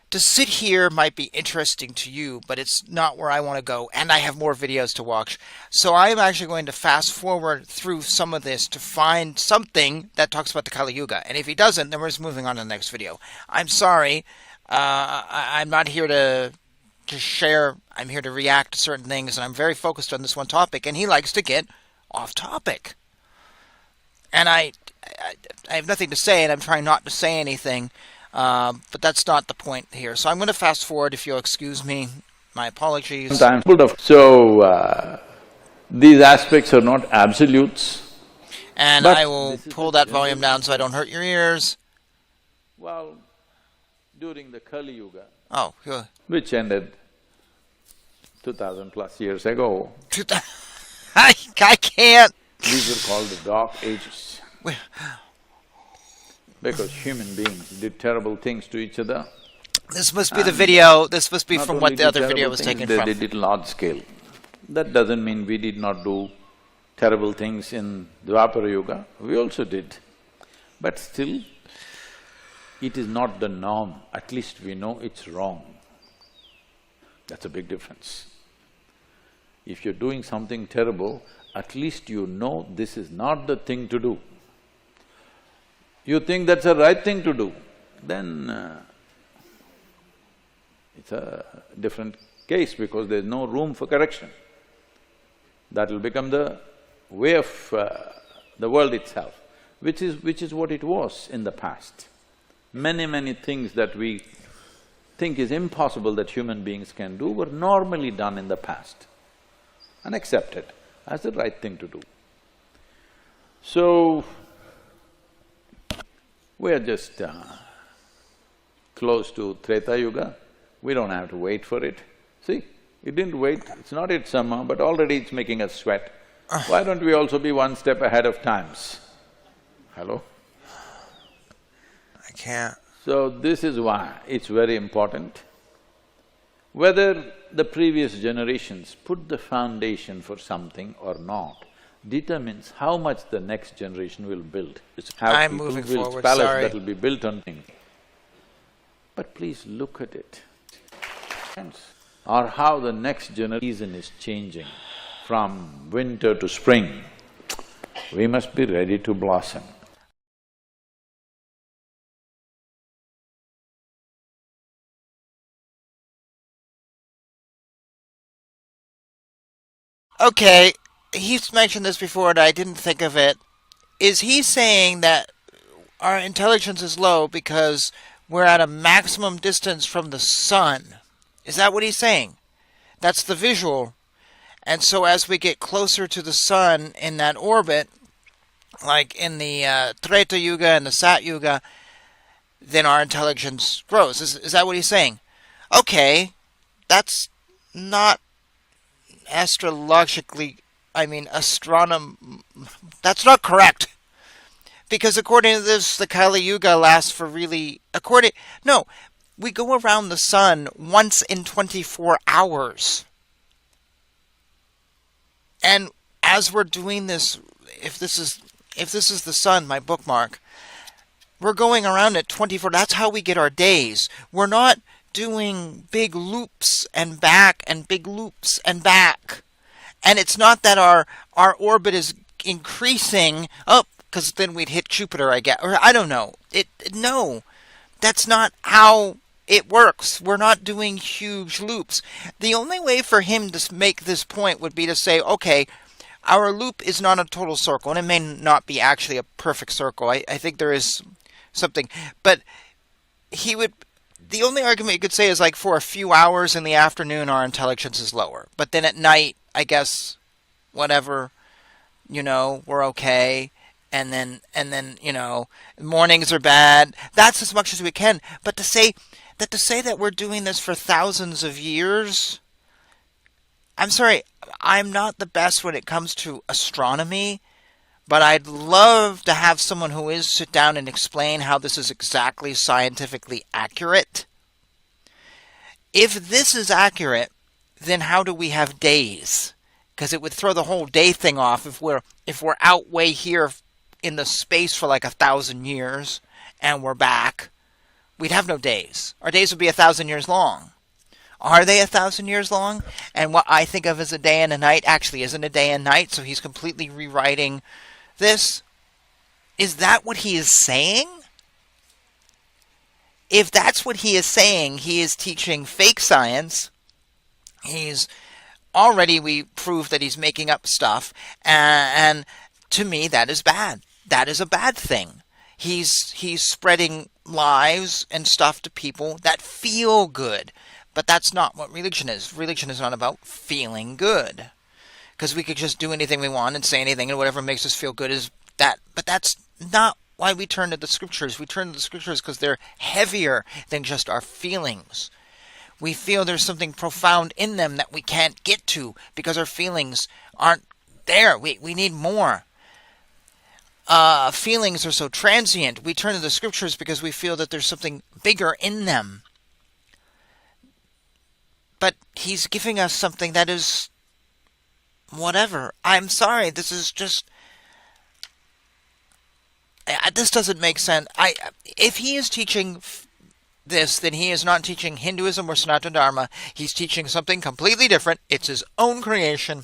To sit here might be interesting to you, but it's not where I want to go, and I have more videos to watch. So I'm actually going to fast forward through some of this to find something that talks about the Kali Yuga. And if he doesn't, then we're just moving on to the next video. I'm sorry. I'm not here to share. I'm here to react to certain things, and I'm very focused on this one topic, and he likes to get off topic. And I have nothing to say, and I'm trying not to say anything. But that's not the point here. So I'm going to fast forward, if you'll excuse me. My apologies. sometimes. So, these aspects are not absolutes. And But I will pull that volume down so I don't hurt your ears. Well, during the Kali Yuga, Oh, good. which ended 2000 plus years ago, I can't. these were called the dark ages. Because human beings did terrible things to each other. This must be the video. This must be Not from only what the did other video terrible was things, taken they from. did it large scale. That doesn't mean we did not do terrible things in Dwapara Yuga, we also did. But still, it is not the norm, at least we know it's wrong. That's a big difference. If you're doing something terrible, at least you know this is not the thing to do. You think that's the right thing to do, then it's a different case because there's no room for correction. That will become the way of the world itself, which is what it was in the past. Many things that we think is impossible that human beings can do were normally done in the past and accepted as the right thing to do. So, we are just close to Treta Yuga, we don't have to wait for it. See, it didn't wait, it's not yet summer, but already it's making us sweat. Why don't we also be one step ahead of times? Hello? I can't. So this is why it's very important. Whether the previous generations put the foundation for something or not determines how much the next generation will build. It's how I'm people moving build forward, palace sorry. that will be built on things. But please look at it. Or how the next generation is changing from winter to spring. We must be ready to blossom. Okay, he's mentioned this before and I didn't think of it. Is he saying that our intelligence is low because we're at a maximum distance from the sun? Is that what he's saying? That's the visual. And so as we get closer to the sun in that orbit, like in the Treta Yuga and the Sat Yuga, then our intelligence grows. Is that what he's saying? Okay, that's not astrologically I mean, that's not correct. Because according to this, the Kali Yuga lasts for no, we go around the sun once in 24 hours. And as we're doing this, if this is the sun, my bookmark, we're going around at 24. That's how we get our days. We're not doing big loops and back and big loops and back. And it's not that our orbit is increasing up, because then we'd hit Jupiter, I guess. Or I don't know. No, that's not how it works. We're not doing huge loops. The only way for him to make this point would be to say, okay, our loop is not a total circle, and it may not be actually a perfect circle. I think there is something. But the only argument you could say is like for a few hours in the afternoon, our intelligence is lower. But then at night, I guess, whatever, we're okay. And then, mornings are bad. That's as much as we can. But to say that we're doing this for thousands of years, I'm sorry, I'm not the best when it comes to astronomy, but I'd love to have someone who is sit down and explain how this is exactly scientifically accurate. If this is accurate, then how do we have days? Because it would throw the whole day thing off if we're out way here in the space for like 1,000 years and we're back. We'd have no days. Our days would be 1,000 years long. Are they 1,000 years long? And what I think of as a day and a night actually isn't a day and night, so he's completely rewriting this. Is that what he is saying? If that's what he is saying, he is teaching fake science. We proved that he's making up stuff, and to me, that is bad. That is a bad thing. He's spreading lies and stuff to people that feel good. But that's not what religion is. Religion is not about feeling good. Because we could just do anything we want and say anything, and whatever makes us feel good is that. But that's not why we turn to the scriptures. We turn to the scriptures because they're heavier than just our feelings. We feel there's something profound in them that we can't get to because our feelings aren't there. We need more. Feelings are so transient. We turn to the scriptures because we feel that there's something bigger in them. But he's giving us something that is whatever. I'm sorry, this is just... this doesn't make sense. If he is teaching this, then he is not teaching Hinduism or Sanatana Dharma. He's teaching something completely different. It's his own creation.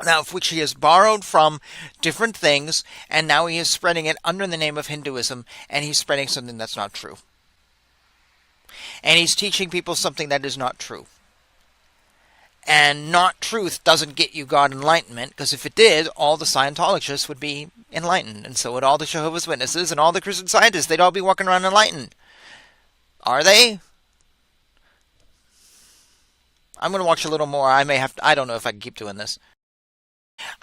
Now, which he has borrowed from different things, and now he is spreading it under the name of Hinduism, and he's spreading something that's not true. And he's teaching people something that is not true. And not truth doesn't get you God enlightenment, because if it did, all the Scientologists would be enlightened, and so would all the Jehovah's Witnesses and all the Christian Scientists. They'd all be walking around enlightened. Are they? I'm going to watch a little more. I don't know if I can keep doing this.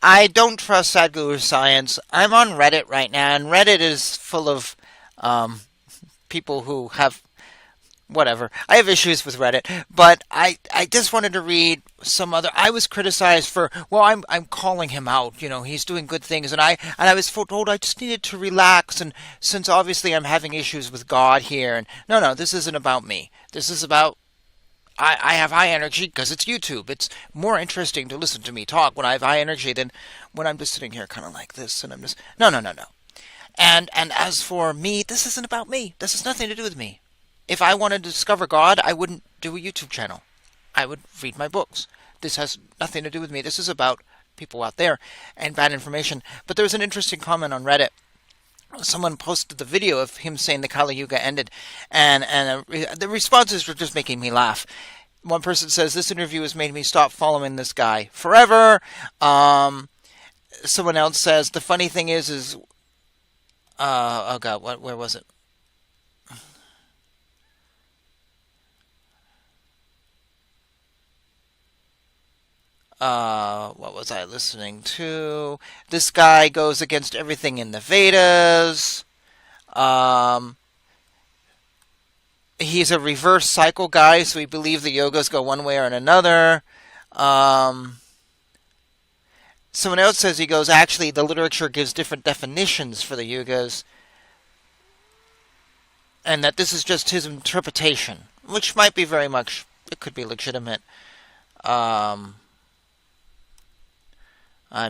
I don't trust Sadhguru's science. I'm on Reddit right now, and Reddit is full of people who have whatever. I have issues with Reddit, but I just wanted to read some other. I was criticized for, well, I'm calling him out. He's doing good things, and I was told I just needed to relax, and since obviously I'm having issues with God here, and no, this isn't about me. This is about I have high energy because it's YouTube. It's more interesting to listen to me talk when I have high energy than when I'm just sitting here kind of like this, and I'm just no. And as for me, this isn't about me. This has nothing to do with me. If I wanted to discover God, I wouldn't do a YouTube channel. I would read my books. This has nothing to do with me. This is about people out there and bad information. But there was an interesting comment on Reddit. Someone posted the video of him saying the Kali Yuga ended, and the responses were just making me laugh. One person says, this interview has made me stop following this guy forever. Someone else says, the funny thing is oh God, where was it? What was I listening to? This guy goes against everything in the Vedas. He's a reverse cycle guy, so he believes the yogas go one way or another. Someone else says, he goes, actually, the literature gives different definitions for the yugas, and that this is just his interpretation, which might be very much, it could be legitimate. I'm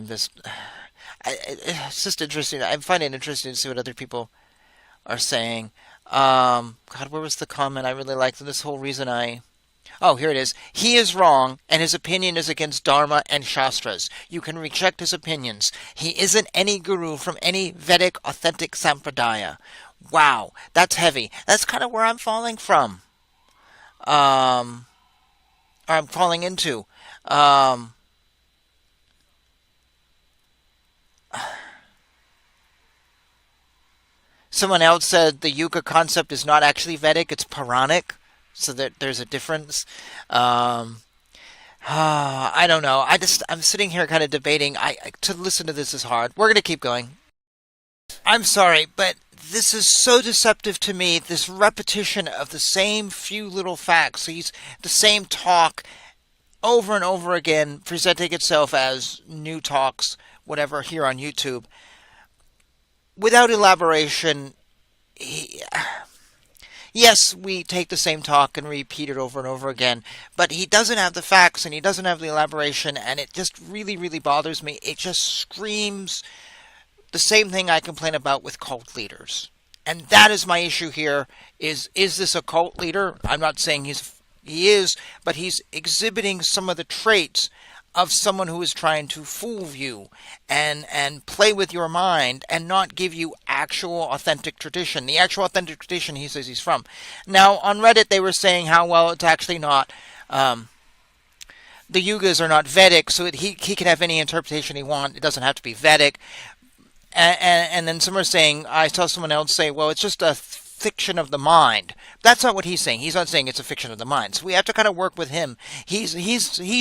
just, it's just interesting. I find it interesting to see what other people are saying. God, where was the comment? I really liked this whole reason Oh, here it is. He is wrong, and his opinion is against Dharma and Shastras. You can reject his opinions. He isn't any guru from any Vedic authentic sampradaya. Wow, that's heavy. That's kind of where I'm falling from. Or I'm falling into. Someone else said the Yuga concept is not actually Vedic, it's Puranic. So that there's a difference. I don't know. I'm sitting here kind of debating. To listen to this is hard. We're going to keep going. I'm sorry, but this is so deceptive to me. This repetition of the same few little facts. The same talk over and over again, presenting itself as new talks, whatever, here on YouTube. Without elaboration, yes, we take the same talk and repeat it over and over again, but he doesn't have the facts and he doesn't have the elaboration, and it just really, really bothers me. It just screams the same thing I complain about with cult leaders. And that is my issue here, is this a cult leader? I'm not saying he is, but he's exhibiting some of the traits of someone who is trying to fool you and play with your mind and not give you actual authentic tradition. The actual authentic tradition he says he's from. Now, on Reddit, they were saying how, well, it's actually not. The yugas are not Vedic, so he can have any interpretation he wants. It doesn't have to be Vedic. And then some are saying, I saw someone else say, well, it's just a fiction of the mind. That's not what he's saying. He's not saying it's a fiction of the mind. So we have to kind of work with him. He's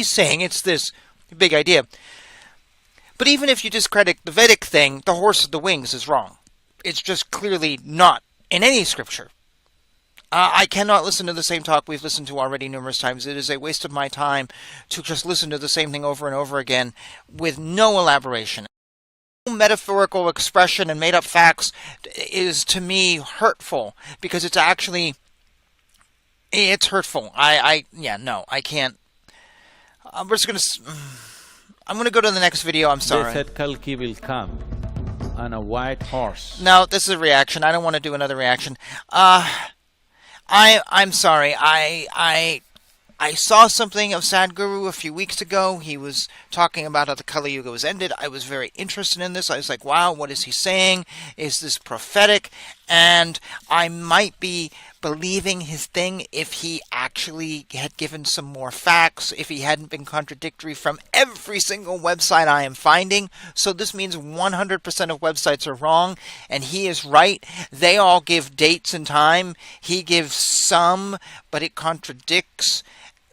saying it's this big idea. But even if you discredit the Vedic thing, the horse with the wings is wrong. It's just clearly not in any scripture. I cannot listen to the same talk we've listened to already numerous times. It is a waste of my time to just listen to the same thing over and over again with no elaboration. Metaphorical expression and made-up facts is, to me, hurtful, because it's hurtful. I can't. I'm going to go to the next video. I'm sorry. They said Kalki will come on a white horse. No, this is a reaction. I don't want to do another reaction. I'm sorry. I saw something of Sadhguru a few weeks ago. He was talking about how the Kali Yuga was ended. I was very interested in this. I was like, wow, what is he saying? Is this prophetic? And I might be believing his thing if he actually had given some more facts, if he hadn't been contradictory from every single website I am finding. So this means 100% of websites are wrong, and he is right. They all give dates and time. He gives some, but it contradicts.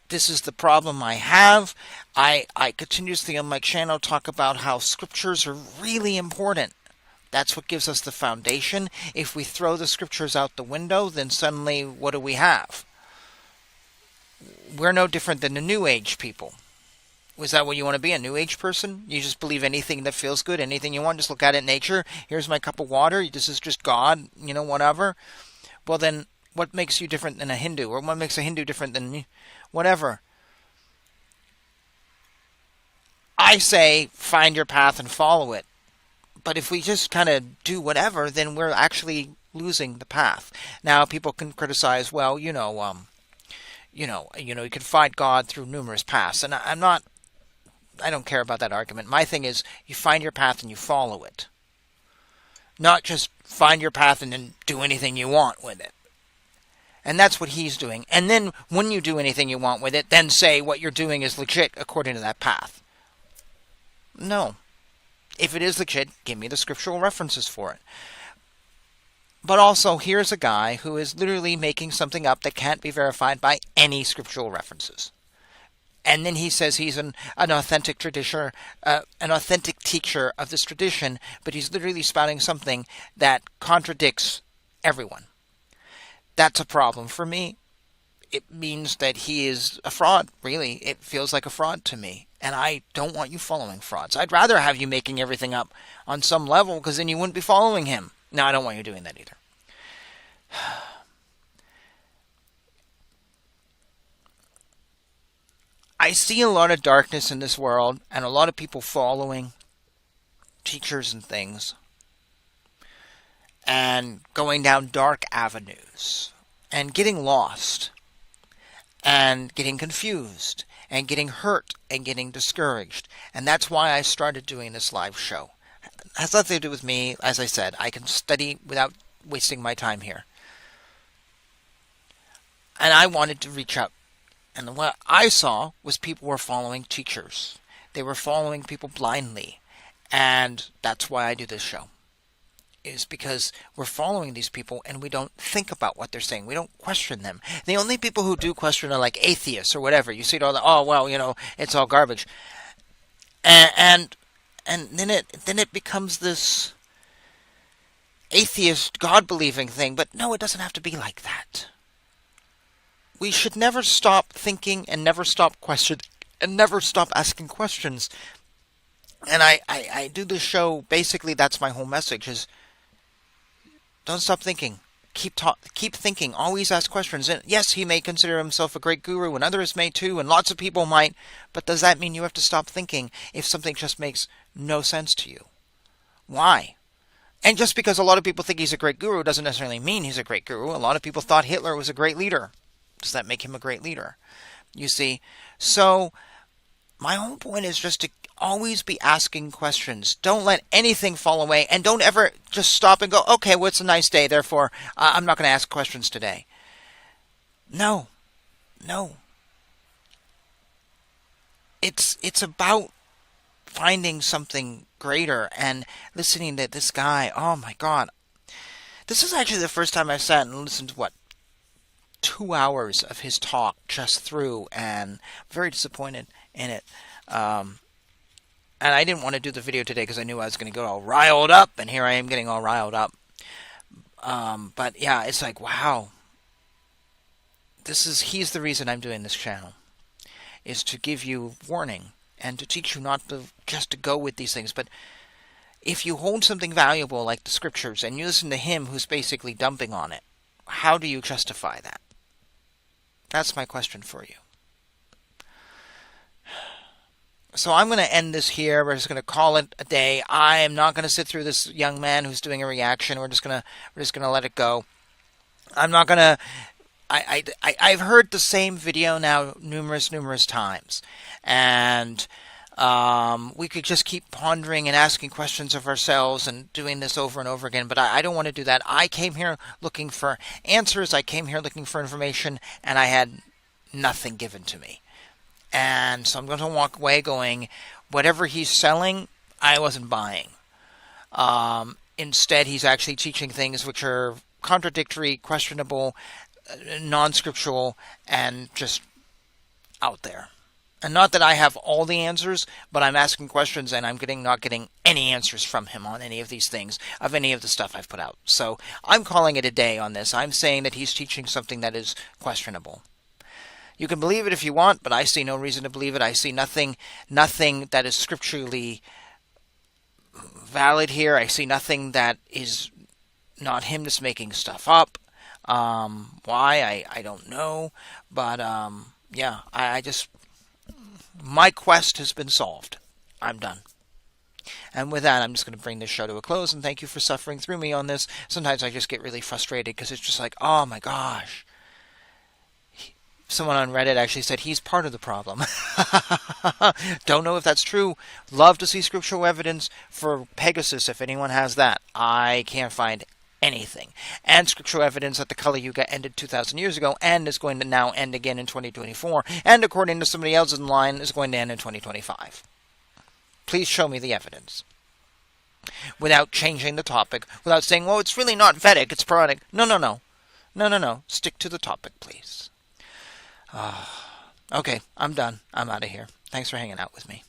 This is the problem I have. I continuously on my channel talk about how scriptures are really important. That's what gives us the foundation. If we throw the scriptures out the window, then suddenly what do we have? We're no different than the New Age people. Is that what you want to be, a New Age person? You just believe anything that feels good, anything you want, just look at it in nature. Here's my cup of water. This is just God, whatever. Well, then what makes you different than a Hindu? Or what makes a Hindu different than whatever? I say find your path and follow it. But if we just kind of do whatever, then we're actually losing the path. Now, people can criticize, well, you can find God through numerous paths. And I don't care about that argument. My thing is, you find your path and you follow it. Not just find your path and then do anything you want with it. And that's what he's doing. And then when you do anything you want with it, then say what you're doing is legit according to that path. No. If it is legit, give me the scriptural references for it. But also, here's a guy who is literally making something up that can't be verified by any scriptural references. And then he says he's an authentic tradition, an authentic teacher of this tradition, but he's literally spouting something that contradicts everyone. That's a problem for me. It means that he is a fraud, really. It feels like a fraud to me. And I don't want you following frauds. I'd rather have you making everything up on some level, because then you wouldn't be following him. No, I don't want you doing that either. I see a lot of darkness in this world, and a lot of people following teachers and things, and going down dark avenues, and getting lost, and getting confused, and getting hurt, and getting discouraged. And that's why I started doing this live show. It has nothing to do with me. As I said, I can study without wasting my time here. And I wanted to reach out. And what I saw was people were following teachers. They were following people blindly. And that's why I do this show. Is because we're following these people and we don't think about what they're saying. We don't question them. The only people who do question are like atheists or whatever. You see it all the, oh, well, you know, it's all garbage. And then it becomes this atheist, God-believing thing. But no, it doesn't have to be like that. We should never stop thinking and never stop questioning and never stop asking questions. And I do this show, basically that's my whole message, is don't stop thinking. Keep thinking. Always ask questions. And yes, he may consider himself a great guru, and others may too, and lots of people might. But does that mean you have to stop thinking if something just makes no sense to you? Why? And just because a lot of people think he's a great guru doesn't necessarily mean he's a great guru. A lot of people thought Hitler was a great leader. Does that make him a great leader? You see? So my whole point is just to always be asking questions. Don't let anything fall away, and don't ever just stop and go, okay, well, it's a nice day, therefore I'm not going to ask questions today. No. It's about finding something greater and listening to this guy. Oh my God. This is actually the first time I've sat and listened to 2 hours of his talk just through, and I'm very disappointed in it. And I didn't want to do the video today because I knew I was going to get all riled up, and here I am getting all riled up. But yeah, it's like, wow. He's the reason I'm doing this channel, is to give you warning and to teach you not to just to go with these things. But if you hold something valuable like the scriptures and you listen to him who's basically dumping on it, how do you justify that? That's my question for you. So I'm going to end this here. We're just going to call it a day. I am not going to sit through this young man who's doing a reaction. We're just going to let it go. I'm not going to. I've heard the same video now numerous times, and we could just keep pondering and asking questions of ourselves and doing this over and over again. But I don't want to do that. I came here looking for answers. I came here looking for information, and I had nothing given to me. And so I'm going to walk away going, whatever he's selling, I wasn't buying. Instead, he's actually teaching things which are contradictory, questionable, non-scriptural, and just out there. And not that I have all the answers, but I'm asking questions and I'm not getting any answers from him on any of these things, of any of the stuff I've put out. So I'm calling it a day on this. I'm saying that he's teaching something that is questionable. You can believe it if you want, but I see no reason to believe it. I see nothing that is scripturally valid here. I see nothing that is not him just making stuff up. Why? I don't know. But, yeah, my quest has been solved. I'm done. And with that, I'm just going to bring this show to a close, and thank you for suffering through me on this. Sometimes I just get really frustrated because it's just like, oh my gosh. Someone on Reddit actually said he's part of the problem. Don't know if that's true. Love to see scriptural evidence for Pegasus if anyone has that. I can't find anything. And scriptural evidence that the Kali Yuga ended 2,000 years ago and is going to now end again in 2024. And according to somebody else in line, is going to end in 2025. Please show me the evidence. Without changing the topic. Without saying, well, it's really not Vedic, it's Puranic. No. Stick to the topic, please. Okay, I'm done. I'm out of here. Thanks for hanging out with me.